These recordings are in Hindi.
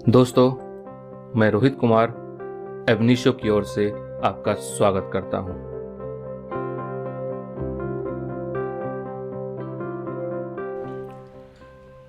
दोस्तों, मैं रोहित कुमार एवनीशो की ओर से आपका स्वागत करता हूं।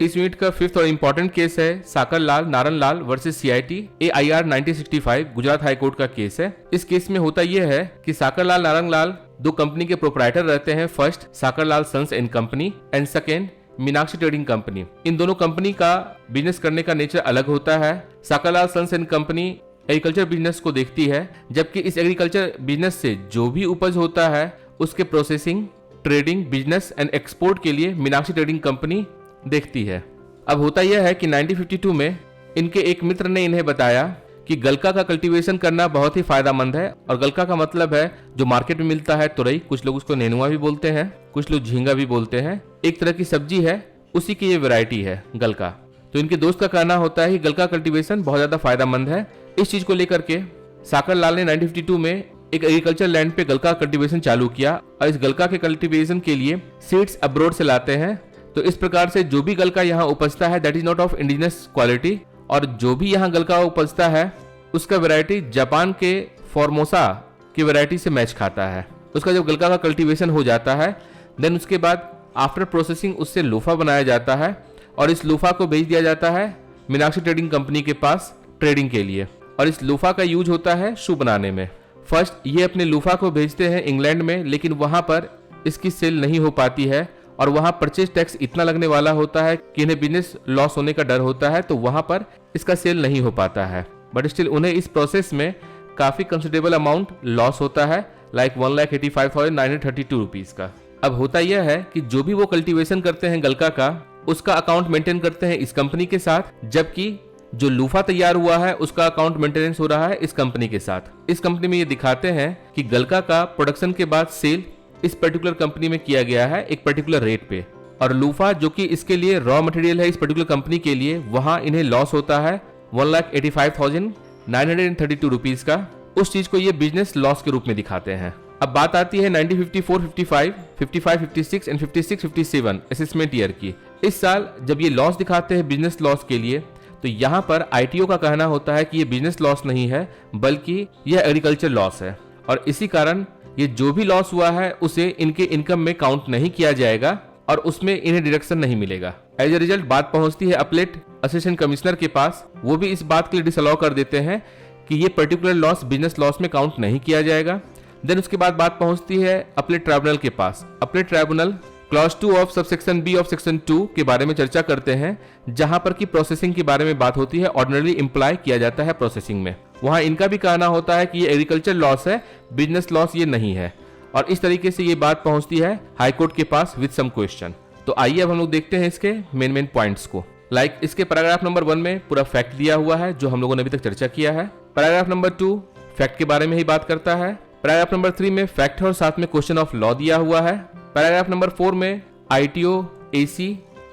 इस यूनिट का फिफ्थ और इम्पोर्टेंट केस है Sakar Lal Narayan Lal versus CIT AIR 1965 Gujarat high court का केस है। इस केस में होता यह है कि साकर लाल नारायण लाल दो कंपनी के प्रोप्राइटर रहते हैं। First Sakar Lal sons and company and second Meenakshi trading company. इन दोनों कंपनी का बिजनेस करने का नेचर अलग होता है। Sakar Lal sons and company agriculture business को देखती है, जबकि इस एग्रीकल्चर बिजनेस से जो भी उपज होता है उसके processing, trading, business and export के लिए मीनाक्षी ट्रेडिंग कंपनी देखती है। अब होता यह है कि 1952 में इनके एक मित्र ने इन्हें बताया कि गलका का कल्टीवेशन करना बहुत ही फायदेमंद है। और गलका का मतलब है जो मार्केट में मिलता है तुरई, कुछ लोग उसको नेनुआ भी बोलते हैं, कुछ लोग झींगा भी बोलते हैं। एक तरह की सब्जी है, उसी की ये वैरायटी है गलका। तो इनके दोस्त का कहना होता है कि गलका कल्टीवेशन बहुत ज्यादा फायदेमंद है। इस चीज को लेकर के साकर लाल ने 1952 में एक एग्रीकल्चर लैंड पे गलका कल्टीवेशन चालू किया और इस गलका के कल्टीवेशन के लिए सीड्स अब्रोड से लाते हैं। तो इस प्रकार से जो भी गलका यहाँ उपजता है that is not of indigenous quality, और जो भी यहाँ गलका उपजता है उसका वैरायटी जापान के फॉर्मोसा की वैरायटी से मैच खाता है। उसका जब गलका का कल्टीवेशन हो जाता है देन उसके बाद आफ्टर प्रोसेसिंग उससे लोफा बनाया जाता है और इस लोफा को बेच दिया जाता है मीनाक्षी ट्रेडिंग कंपनी के पास ट्रेडिंग के लिए। और इस लोफा का यूज होता है शू बनाने में। फर्स्ट ये अपने लोफा को भेजते हैं इंग्लैंड में, लेकिन वहां पर इसकी सेल नहीं हो पाती है और वहां परचेज टैक्स इतना लगने वाला होता है कि इन्हें बिजनेस लॉस होने का डर होता है, तो वहां पर इसका सेल नहीं हो पाता है। बट स्टिल उन्हें इस प्रोसेस में काफी कंसिडरेबल अमाउंट लॉस होता है, लाइक 1,85,932 रुपीज का। अब होता यह है कि जो भी वो कल्टीवेशन करते हैं गलका का, उसका अकाउंट मेंटेन करते हैं इस कंपनी के साथ, जबकि जो लूफा तैयार हुआ है उसका अकाउंट मेंटेनेंस हो रहा है इस कंपनी के साथ। इस कंपनी में ये दिखाते हैं कि गलका का प्रोडक्शन के बाद सेल इस पर्टिकुलर कंपनी में किया गया है एक पर्टिकुलर रेट पे, और लूफा जो कि इसके लिए रॉ मटेरियल है इस पर्टिकुलर कंपनी के लिए, वहां इन्हें लॉस होता है 1,85,932 रुपीज का। उस चीज को ये बिजनेस लॉस के रूप में दिखाते हैं। अब बात आती है 1954, 55, 55, 56 एंड 56, 57 असेसमेंट ईयर की। इस साल जब ये लॉस दिखाते हैं बिजनेस लॉस के लिए, तो यहाँ पर ITO का कहना होता है कि ये बिजनेस लॉस नहीं है बल्कि यह एग्रीकल्चर लॉस है, और इसी कारण ये जो भी लॉस हुआ है उसे इनके इनकम में काउंट नहीं किया जाएगा और उसमें इन्हें डिडक्शन नहीं मिलेगा। एज ए रिजल्ट बात पहुंचती है अपलेट असिस्टेंट कमिश्नर के पास। वो भी इस बात के लिए डिसअलाउ कर देते हैं कि ये पर्टिकुलर लॉस बिजनेस लॉस में काउंट नहीं किया जाएगा। देन उसके बाद बात पहुंचती है अपलेट ट्राइब्यूनल के पास। अपलेट tribunal clause 2 of subsection B of section 2 के बारे में चर्चा करते हैं, जहां पर की प्रोसेसिंग के बारे में बात होती है, ऑर्डिनरी इंप्लाई किया जाता है प्रोसेसिंग में। वहां इनका भी कहना होता है कि ये एग्रीकल्चर लॉस है, बिजनेस लॉस ये नहीं है, और इस तरीके से ये बात पहुंचती है हाई कोर्ट के पास विद सम क्वेश्चन। तो आइए अब हम लोग देखते हैं इसके मेन पॉइंट्स को। लाइक इसके पैराग्राफ नंबर 1 में पूरा फैक्ट दिया हुआ है जो हम लोगों ने अभी तक चर्चा किया है। पैराग्राफ नंबर 2 फैक्ट के बारे में ही बात करता है। पैराग्राफ नंबर 3 में फैक्ट और साथ में क्वेश्चन ऑफ लॉ दिया हुआ है। पैराग्राफ नंबर 4 में ITO, AC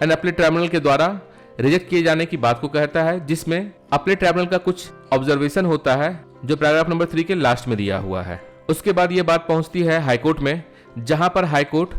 एंड अपलेट ट्राइब्यूनल के द्वारा रिजेक्ट किए जाने की बात को कहता है, जिसमें अपलेट ट्राइब्यूनल का कुछ ऑब्जर्वेशन होता है जो पैराग्राफ नंबर 3 के लास्ट में दिया हुआ है। उसके बाद ये बात पहुंचती है हाईकोर्ट में, जहां पर हाईकोर्ट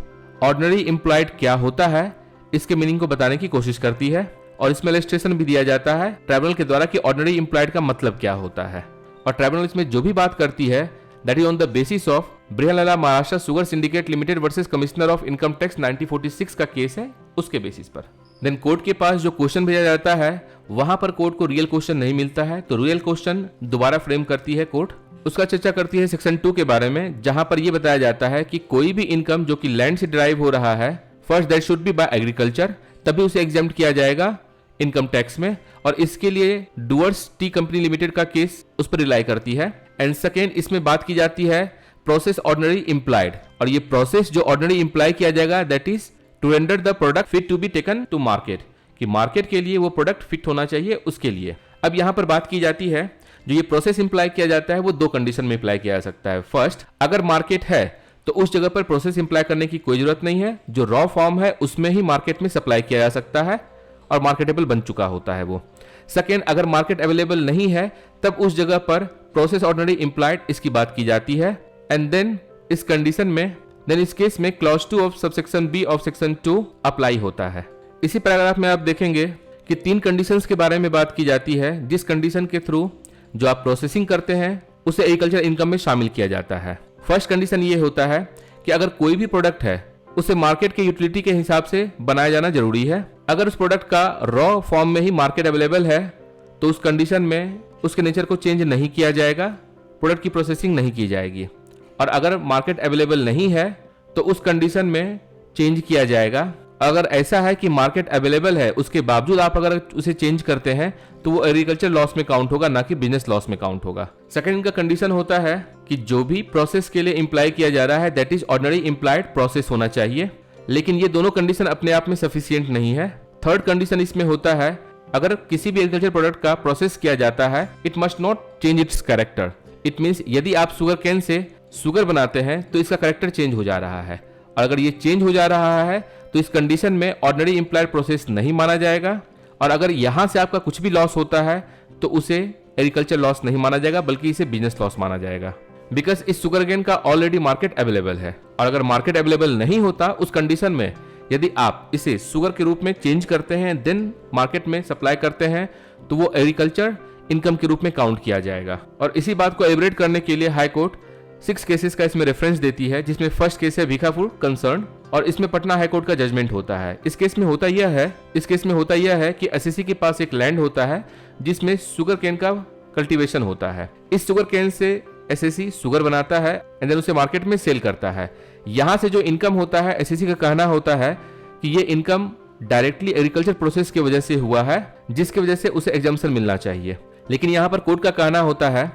ऑर्डिनरी एम्प्लॉयड क्या होता है इसके मीनिंग को बताने की कोशिश करती है, और इसमें इलस्ट्रेशन भी दिया जाता है ट्राइब्यूनल के द्वारा कि ऑर्डिनरी एम्प्लॉयड का मतलब क्या होता है। और ट्राइब्यूनल इसमें जो भी बात करती है that is on the basis of Brihan Maharashtra sugar syndicate limited versus commissioner of income tax 1946 का केस है, उसके बेसिस पर। देन कोर्ट के पास जो क्वेश्चन भेजा जाता है वहां पर कोर्ट को रियल क्वेश्चन नहीं मिलता है, तो रियल क्वेश्चन दोबारा फ्रेम करती है कोर्ट। उसका चर्चा करती है सेक्शन 2 के बारे में, जहां पर यह बताया जाता है कि कोई भी इनकम जो कि लैंड से डिराइव हो रहा है, first that should B bye agriculture, तभी उसे एग्जेम्प्ट किया जाएगा इनकम टैक्स में, और इसके लिए डुअर्स टी कंपनी लिमिटेड का केस उस पर रिलाई करती है। एंड सेकेंड इसमें बात की जाती है प्रोसेस ऑर्डिनरी इम्प्लाइड, और ये प्रोसेस जो ऑर्डिनरी इम्प्लाई किया जाएगा that is to render the product fit to be taken to market, कि मार्केट के लिए वो प्रोडक्ट फिट होना चाहिए उसके लिए। अब यहाँ पर बात की जाती है जो ये प्रोसेस इम्प्लाई किया जाता है वो 2 कंडीशन में अप्लाई किया जा सकता है। फर्स्ट, अगर मार्केट है तो उस जगह पर प्रोसेस इम्प्लाई करने की कोई जरूरत नहीं है, जो रॉ फॉर्म है उसमें ही मार्केट में सप्लाई किया जा सकता है और मार्केटेबल बन चुका होता है वो। सेकेंड, अगर मार्केट अवेलेबल नहीं है तब उस जगह पर प्रोसेस ऑर्डिनरी इम्प्लाइड इसकी बात की जाती है। एंड देन इस कंडीशन में देन इस केस में clause 2 of subsection B of section 2 apply होता है। इसी पैराग्राफ में आप देखेंगे कि 3 कंडीशंस के बारे में बात की जाती है जिस कंडीशन के थ्रू जो आप प्रोसेसिंग करते हैं उसे एग्रीकल्चर इनकम में शामिल किया जाता है। फर्स्ट कंडीशन ये होता है कि अगर कोई भी प्रोडक्ट है उसे मार्केट के यूटिलिटी के हिसाब से बनाया जाना जरूरी है। अगर उस प्रोडक्ट का रॉ फॉर्म में ही मार्केट अवेलेबल है तो उस कंडीशन में उसके नेचर को चेंज नहीं किया जाएगा, प्रोडक्ट की प्रोसेसिंग नहीं की जाएगी। और अगर मार्केट अवेलेबल नहीं है तो उस कंडीशन में चेंज किया जाएगा। अगर ऐसा है कि मार्केट अवेलेबल है उसके बावजूद आप अगर उसे चेंज करते हैं तो वो एग्रीकल्चर लॉस में काउंट होगा, ना कि बिजनेस लॉस में काउंट होगा। सेकंड इनका कंडीशन होता है कि जो भी प्रोसेस के लिए इंप्लाई किया जा रहा है that is ordinary implied process होना चाहिए, लेकिन ये दोनों कंडीशन अपने आप में सफिशिएंट नहीं है। थर्ड कंडीशन इसमें होता है अगर किसी भी एग्रीकल्चर प्रोडक्ट का प्रोसेस किया जाता है it must not change it's character. It means यदि आप शुगर केन से शुगर बनाते हैं तो इसका कैरेक्टर चेंज हो जा रहा है, और अगर ये चेंज हो जा रहा है तो इस कंडीशन में ऑर्डिनरी इंप्लाइड प्रोसेस नहीं माना जाएगा। और अगर यहां से आपका कुछ भी लॉस होता है तो उसे एग्रीकल्चर लॉस नहीं माना जाएगा बल्कि इसे बिजनेस लॉस माना जाएगा, बिकॉज इस शुगर केन का ऑलरेडी मार्केट अवेलेबल है। और अगर मार्केट अवेलेबल नहीं होता उस कंडीशन में यदि आप इसे शुगर के रूप में चेंज करते हैं देन मार्केट में सप्लाई करते हैं तो वो एग्रीकल्चर इनकम के रूप में काउंट किया जाएगा। और इसी बात को एलिब्रेट करने के लिए हाई कोर्ट 6 केसेस का इसमें रेफरेंस देती है, जिसमें फर्स्ट केस है भिखापुर कंसर्न और इसमें पटना हाई कोर्ट का जजमेंट होता है। इस केस में होता यह है कि एसएससी के पास एक लैंड होता है जिसमें शुगर केन का कल्टीवेशन होता है। इस शुगर केन से एसएससी शुगर बनाता है एंड देन उसे मार्केट में सेल करता है। यहां से जो इनकम होता है एसएससी का कहना होता है कि ये इनकम डायरेक्टली एग्रीकल्चर प्रोसेस की वजह से हुआ है जिसकी वजह से उसे एग्जम्पशन मिलना चाहिए। लेकिन यहाँ पर कोर्ट का कहना होता है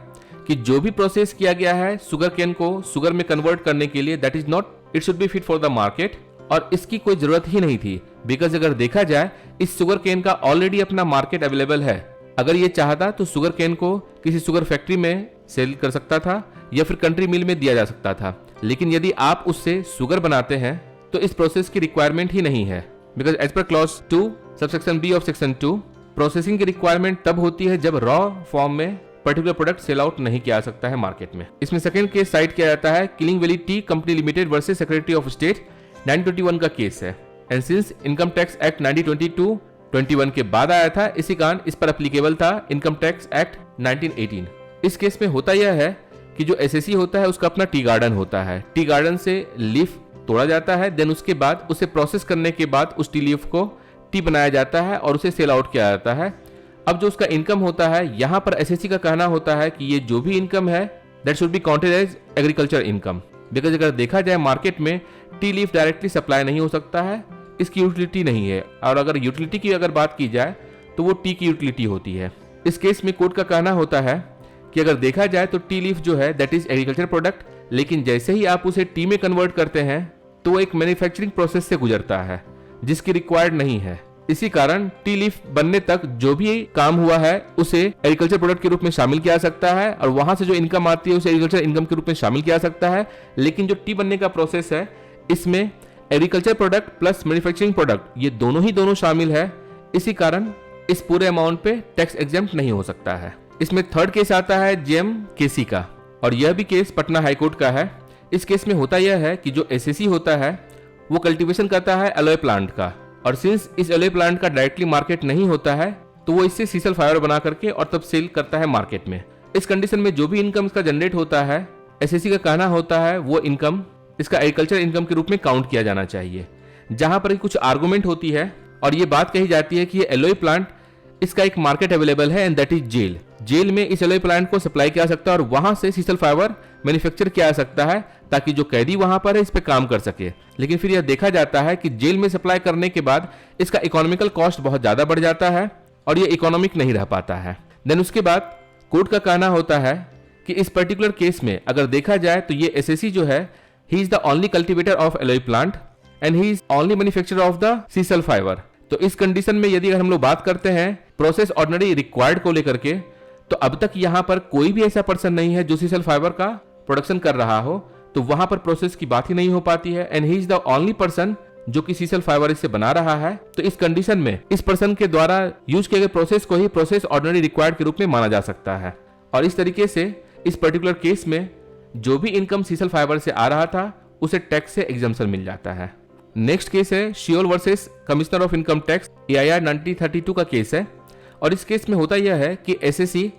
कि जो भी प्रोसेस किया गया है शुगर केन को शुगर में कन्वर्ट करने के लिए that is not it should be fit for the market, और इसकी कोई जरूरत ही नहीं थी। बिकॉज अगर देखा जाए इस शुगर केन का ऑलरेडी अपना मार्केट अवेलेबल है। अगर ये चाहता तो शुगर केन को किसी शुगर फैक्ट्री में सेल कर सकता था या फिर कंट्री मिल में दिया जा सकता था, लेकिन यदि आप उससे शुगर बनाते हैं तो इस प्रोसेस की रिक्वायरमेंट ही नहीं है। Because as per clause 2 subsection B of section 2 processing की रिक्वायरमेंट तब होती है जब रॉ फॉर्म में पर्टिकुलर प्रोडक्ट सेल आउट नहीं किया जा सकता है मार्केट में। इसमें सेकंड केस साइट किया जाता है killing valley T company limited versus secretary of state 1921 का केस है। And since income tax act 1922-21 के बाद आया था इसी कारण इस पर एप्लीकेबल था इनकम टैक्स एक्ट 1918। इस केस में होता यह है कि जो एसएससी होता है उसका अपना टी गार्डन होता है। टी गार्डन से लीफ तोड़ा जाता है, देन उसके बाद उसे प्रोसेस करने के बाद उस टी लीफ को टी बनाया जाता है और उसे सेल आउट किया जाता है। अब जो उसका इनकम होता है यहाँ पर एसएससी का कहना होता है कि ये जो भी इनकम है that should be counted as agriculture income. Because अगर देखा जाए मार्केट में टी लीफ डायरेक्टली सप्लाई नहीं हो सकता है, इसकी यूटिलिटी नहीं है, और अगर यूटिलिटी की अगर बात की जाए तो वो टी की यूटिलिटी होती है। इस केस में कोर्ट का कहना होता है कि अगर देखा जाए तो टी लीफ जो है दैट इज एग्रीकल्चर प्रोडक्ट, लेकिन जैसे ही आप उसे टी में कन्वर्ट करते हैं तो वो एक मैन्युफैक्चरिंग प्रोसेस से गुजरता है जिसकी रिक्वायर्ड नहीं है। इसी कारण टी लीफ बनने तक जो भी काम हुआ है उसे एग्रीकल्चर प्रोडक्ट के रूप में शामिल किया जा सकता है और वहां से जो इनकम आती है उसे एग्रीकल्चर इनकम के रूप में शामिल किया जा सकता है। लेकिन जो टी बनने का प्रोसेस है इसमें agriculture product plus manufacturing product ये दोनों शामिल है, इसी कारण इस पूरे अमाउंट पे टैक्स एग्जेम्प्ट नहीं हो सकता है। इसमें थर्ड केस आता है जेएम केसी का, और यह भी केस पटना हाईकोर्ट का है। इस केस में होता यह है कि जो एसएससी होता है वो कल्टीवेशन करता है एलॉय प्लांट का, और सिंस इस एलॉय प्लांट का डायरेक्टली मार्केट नहीं होता है तो वो इससे सीसल फाइबर बना करके और तब सेल करता है मार्केट में। इस कंडीशन में जो भी इनकम इसका जनरेट होता है एसएससी का कहना होता है वो इनकम इसका एग्रीकल्चर इनकम के रूप में काउंट किया जाना चाहिए। जहां पर कुछ आर्गुमेंट होती है और ये बात कही जाती है कि ये एलॉय प्लांट इसका एक मार्केट अवेलेबल है and that is gel. Gel में इस एलॉय प्लांट को सप्लाई किया जा सकता है और वहां से सीसल फाइबर मैन्युफैक्चर किया जा सकता है ताकि जो कैदी वहां पर है इस पे काम कर सके। लेकिन फिर यह देखा जाता है कि जेल में सप्लाई करने के बाद इसका इकोनॉमिकल कॉस्ट बहुत ज्यादा बढ़ जाता है और ये इकोनॉमिक नहीं रह पाता है। देन उसके बाद कोर्ट का कहना होता है कि इस पर्टिकुलर केस में अगर देखा जाए तो ये एसएससी जो है he is the only cultivator of alloy plant and he is only manufacturer of the sisal fibre. तो इस कंडीशन में यदि अगर हम लोग बात करते हैं प्रोसेस ऑर्डिनरी रिक्वायर्ड को लेकर के, तो अब तक यहां पर कोई भी ऐसा पर्सन नहीं है जो सीसल फाइबर का प्रोडक्शन कर रहा हो, तो वहां पर प्रोसेस की बात ही नहीं हो पाती है and he is the only person जो कि सीसल फाइबर इससे बना रहा है। तो इस कंडीशन में इस पर्सन के द्वारा यूज किए गए प्रोसेस को ही प्रोसेस ऑर्डिनरी रिक्वायर्ड के रूप में माना जा सकता है। और इस तरीके से इस पर्टिकुलर केस में जो भी इनकम सीसल फाइबर से आ रहा था उसे टैक्स से एग्जम्पशन मिल जाता है। नेक्स्ट केस है Seoul versus commissioner of income tax AIR 1932 का केस है। और इस केस में होता यह है कि SSE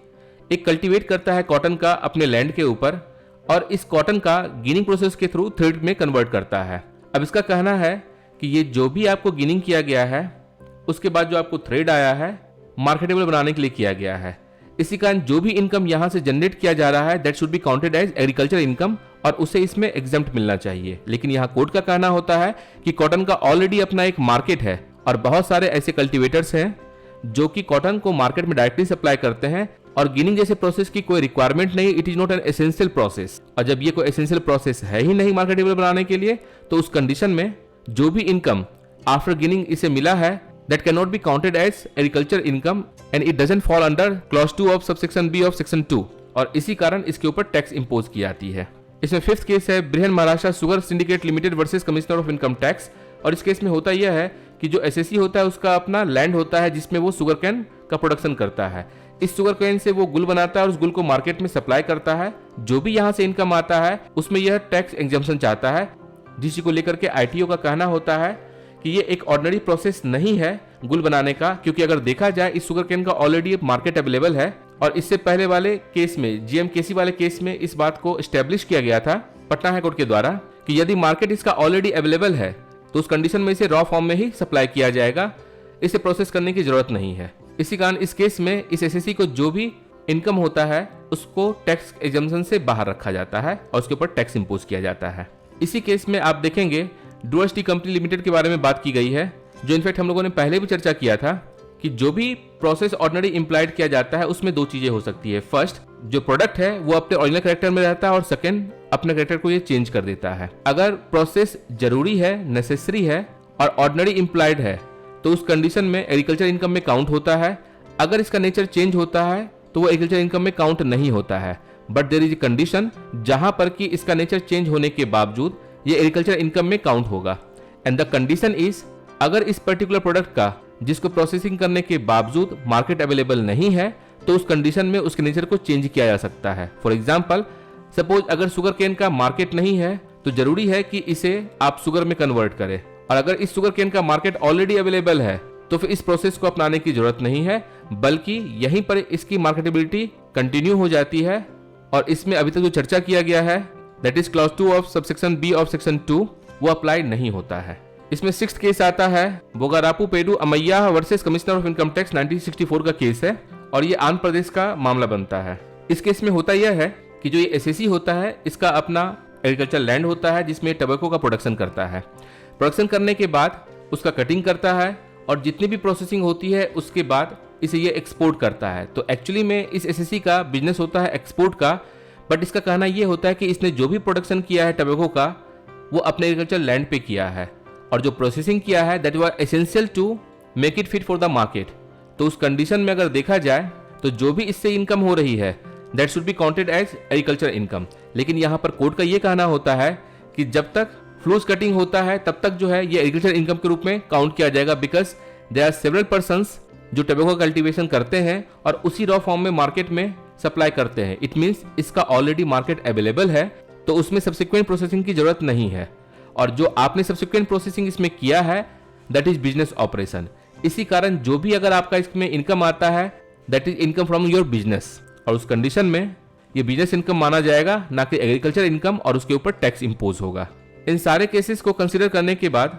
एक कल्टीवेट करता है कॉटन का अपने लैंड के ऊपर और इस कॉटन का गिनिंग प्रोसेस के थ्रू थ्रेड में कन्वर्ट करता है। अब इसका कहना है कि ये जो भी आपको गिनिंग किया गया है उसके बाद जो आपको थ्रेड आया है मार्केटेबल बनाने के लिए किया गया है। इसी कारण जो भी इनकम यहां से जनरेट किया जा रहा है that should be counted as agriculture income और उसे इसमें एग्जम्प्ट मिलना चाहिए। लेकिन यहाँ कोर्ट का कहना होता है कि कॉटन का ऑलरेडी अपना एक मार्केट है और बहुत सारे ऐसे कल्टीवेटर्स हैं जो कि कॉटन को मार्केट में डायरेक्टली सप्लाई करते हैं और गिनिंग जैसे प्रोसेस की कोई रिक्वायरमेंट नहीं, it is not an essential process. और जब ये कोई एसेंशियल प्रोसेस है ही नहीं मार्केटेबल बनाने के लिए तो उस कंडीशन में जो भी इनकम आफ्टर गिनिंग इसे मिला है that cannot be counted as agriculture income and it doesn't fall under clause 2 of subsection B of section 2 और इसी कारण इसके ऊपर टैक्स इंपोज की जाती है। इसमें फिफ्थ केस है Brihan Maharashtra sugar syndicate limited versus commissioner of income tax. और इस केस में होता यह है कि जो SSE होता है उसका अपना लैंड होता है जिसमें वो शुगर कैन का प्रोडक्शन करता है। इस शुगर कैन से वो गुल बनाता है और उस गुल को मार्केट में सप्लाई करता है। जो भी यहाँ से इनकम आता है उसमें यह टैक्स एग्जम्पशन चाहता है, जिसको लेकर के ITO का कहना होता है कि ये एक ऑर्डिनरी प्रोसेस नहीं है गुल बनाने का, क्योंकि अगर देखा जाए इस शुगर केन का ऑलरेडी मार्केट अवेलेबल है। और इससे पहले वाले केस में GMKC वाले केस में इस बात को एस्टेब्लिश किया गया था पटना हाई कोर्ट के द्वारा कि यदि मार्केट इसका ऑलरेडी अवेलेबल है तो उस कंडीशन में इसे रॉ फॉर्म में ही सप्लाई किया जाएगा, इसे प्रोसेस करने की जरूरत नहीं है। इसी कारण इस केस में इस SSE को जो भी इनकम होता है उसको टैक्स एग्जम्पशन से बाहर रखा जाता है और उसके ऊपर टैक्स इंपोज किया जाता है। इसी केस में आप देखेंगे डुअर्स टी कंपनी लिमिटेड के बारे में बात की गई है, जो इनफैक्ट हम लोगों ने पहले भी चर्चा किया था कि जो भी प्रोसेस ऑर्डिनरी इंप्लाइड किया जाता है उसमें दो चीजें हो सकती है। फर्स्ट, जो प्रोडक्ट है वो अपने ओरिजिनल कैरेक्टर में रहता है और सेकंड, अपने कैरेक्टर को ये चेंज कर देता है। अगर प्रोसेस जरूरी है, नेसेसरी है और ऑर्डिनरी इंप्लाइड है तो उस कंडीशन में एग्रीकल्चर इनकम में काउंट होता है। अगर इसका नेचर चेंज होता है तो वो एग्रीकल्चर इनकम में काउंट नहीं होता है। But there is a condition जहां पर कि इसका नेचर चेंज होने के बावजूद ये एग्रीकल्चर इनकम में काउंट होगा। एंड द कंडीशन इज, अगर इस पर्टिकुलर प्रोडक्ट का जिसको प्रोसेसिंग करने के बावजूद मार्केट अवेलेबल नहीं है तो उस कंडीशन में उसके नेचर को चेंज किया जा सकता है। फॉर एग्जांपल, सपोज अगर शुगर केन का मार्केट नहीं है तो जरूरी है कि इसे आप शुगर में कन्वर्ट करें, और अगर इस शुगर केन का मार्केट ऑलरेडी अवेलेबल है तो फिर इस प्रोसेस को अपनाने की जरूरत नहीं है, बल्कि यहीं पर इसकी मार्केटेबिलिटी कंटिन्यू हो जाती है। और इसमें अभी तक जो चर्चा किया गया है that is clause 2 of subsection B of section 2 वो अप्लाई नहीं होता है। इसमें सिक्स्थ केस आता है Bogarapu Pedu Amaiya versus commissioner of income tax 1964 का केस है और ये आंध्र प्रदेश का मामला बनता है। इस केस में होता यह है कि जो ये SSE होता है इसका अपना एग्रीकल्चर लैंड होता है जिसमें टबैको का प्रोडक्शन करता है। प्रोडक्शन करने के बाद उसका कटिंग करता है और जितनी भी प्रोसेसिंग होती है उसके बाद इसे ये एक्सपोर्ट करता है। तो एक्चुअली में इस SSE का बिजनेस होता है एक्सपोर्ट का, बट इसका कहना यह होता है कि इसने जो भी प्रोडक्शन किया है टबैको का वो अपने एग्रीकल्चर लैंड पे किया है और जो प्रोसेसिंग किया है that was essential to make it fit for the market. तो उस कंडीशन में अगर देखा जाए तो जो भी इससे इनकम हो रही है that should be counted as agriculture income. लेकिन यहाँ पर कोर्ट का ये कहना होता है कि जब तक फ्लूस कटिंग होता है तब तक जो है ये एग्रीकल्चर इनकम के रूप में काउंट किया जाएगा, because there are several persons जो टबैको कल्टीवेशन करते हैं और उसी रॉ फॉर्म में मार्केट में सप्लाई करते हैं। इट मींस इसका ऑलरेडी मार्केट अवेलेबल है तो उसमें सब्सिक्वेंट प्रोसेसिंग की जरूरत नहीं है, और जो आपने सब्सिक्वेंट प्रोसेसिंग इसमें किया है दैट इज बिजनेस ऑपरेशन। इसी कारण जो भी अगर आपका इसमें इनकम आता है that is income from your business, और उस कंडीशन में ये बिजनेस इनकम माना जाएगा, ना कि एग्रीकल्चर इनकम, और उसके ऊपर टैक्स इंपोज होगा। इन सारे केसेस को कंसिडर करने के बाद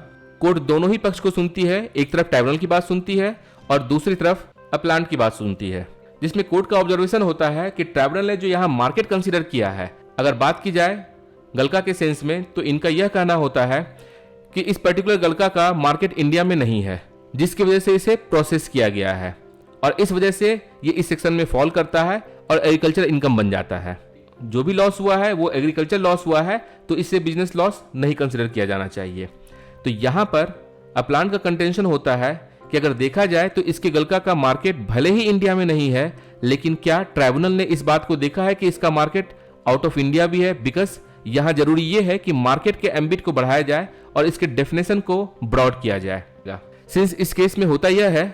कोर्ट दोनों ही पक्ष को सुनती है, एक तरफ ट्राइब्यूनल की बात सुनती है और दूसरी तरफ अपलांट की बात सुनती है, जिसमें कोर्ट का ऑब्जर्वेशन होता है कि ट्राइब्यूनल ने जो यहाँ मार्केट कंसिडर किया है, अगर बात की जाए गलका के सेंस में तो इनका यह कहना होता है कि इस पर्टिकुलर गलका का मार्केट इंडिया में नहीं है, जिसकी वजह से इसे प्रोसेस किया गया है और इस वजह से ये इस सेक्शन में फॉल करता है और एग्रीकल्चर इनकम बन जाता है। जो भी लॉस हुआ है वो एग्रीकल्चर लॉस हुआ है, तो इससे बिजनेस लॉस नहीं कंसिडर किया जाना चाहिए। तो यहाँ पर अपलांट का कंटेंशन होता है कि अगर देखा जाए तो इसके गलका का मार्केट भले ही इंडिया में नहीं है, लेकिन क्या ट्राइब्यूनल ने इस बात को देखा है कि इसका मार्केट आउट ऑफ इंडिया भी है, बिकॉज यहाँ जरूरी ये है कि मार्केट के एम्बिट को बढ़ाया जाए और इसके डेफिनेशन को ब्रॉड किया जाएगा। सिंस इस केस में होता यह है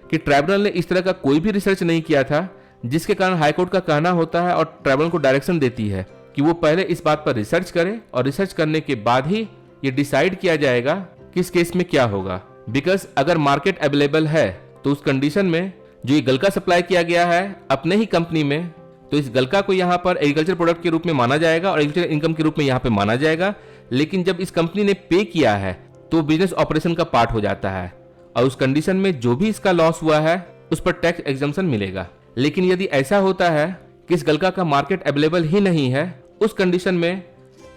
कि ट्राइब्यूनल ने इस तरह का कोई भी रिसर्च नहीं किया था, जिसके कारण हाईकोर्ट का कहना होता है और ट्राइब्यूनल को डायरेक्शन देती है कि वो पहले इस बात पर रिसर्च करे और रिसर्च करने के बाद ही ये डिसाइड किया जाएगा कि इस केस में क्या होगा। बिकॉज अगर मार्केट अवेलेबल है तो उस कंडीशन में जो ये गलका सप्लाई किया गया है अपने ही कंपनी में, तो इस गलका को यहाँ पर एग्रीकल्चर प्रोडक्ट के रूप में माना जाएगा और एग्रीकल्चर इनकम के रूप में यहाँ पे माना जाएगा। लेकिन जब इस कंपनी ने पे किया है तो बिजनेस ऑपरेशन का पार्ट हो जाता है और उस कंडीशन में जो भी इसका लॉस हुआ है उस पर टैक्स एग्जम्पशन मिलेगा। लेकिन यदि ऐसा होता है कि इस गलका का मार्केट अवेलेबल ही नहीं है, उस कंडीशन में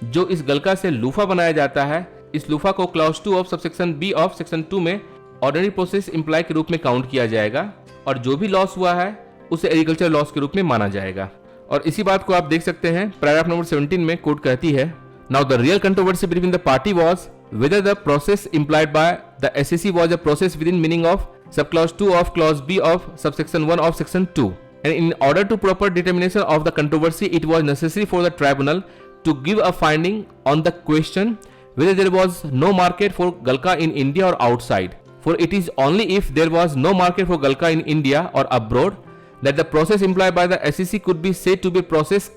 जो इस गलका से लूफा बनाया जाता है, इस लूफा को clause 2 of subsection B of section 2 में ऑर्डिनरी प्रोसेस इंप्लाई के रूप में काउंट किया जाएगा और जो भी लॉस हुआ है उसे एग्रीकल्चर लॉस के रूप में माना जाएगा। और इसी बात को आप देख सकते हैं पैराग्राफ नंबर 17 में कोर्ट कहती है, now the real controversy between the party was whether the process implied by the SEC was a process within meaning of subclause 2 of clause B of subsection 1 of section 2, and in order to proper determination of the controversy it was necessary for the tribunal to give a finding on the question whether there was no market for Galka in India or outside, for it is only if there was no market for Galka in India or abroad that the process implied by the SEC could be said to be process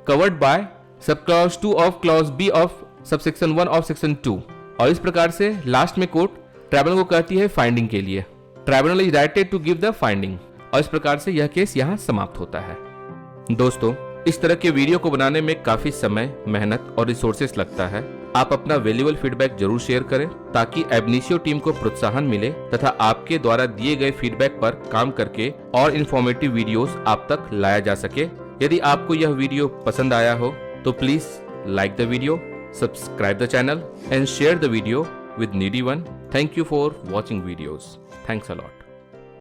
covered by subclause 2 of clause B of subsection 1 of section 2। और इस प्रकार से लास्ट में कोर्ट ट्राइब्यूनल को कहती है फाइंडिंग के लिए, tribunal is righted to give the finding, और इस प्रकार से यह केस यहाँ समाप्त होता है। दोस्तों, इस तरह के वीडियो को बनाने में काफी समय, मेहनत और रिसोर्सेस लगता है। आप अपना वैल्यूएबल फीडबैक जरूर शेयर करें ताकि एबनिशियो टीम को प्रोत्साहन मिले तथा आपके द्वारा दिए गए फीडबैक पर काम करके और इन्फॉर्मेटिव वीडियोस आप तक लाया जा सके। यदि आपको यह वीडियो पसंद आया हो तो please like the video, subscribe the channel and share the video with needy one. Thank you for watching videos. Thanks a lot.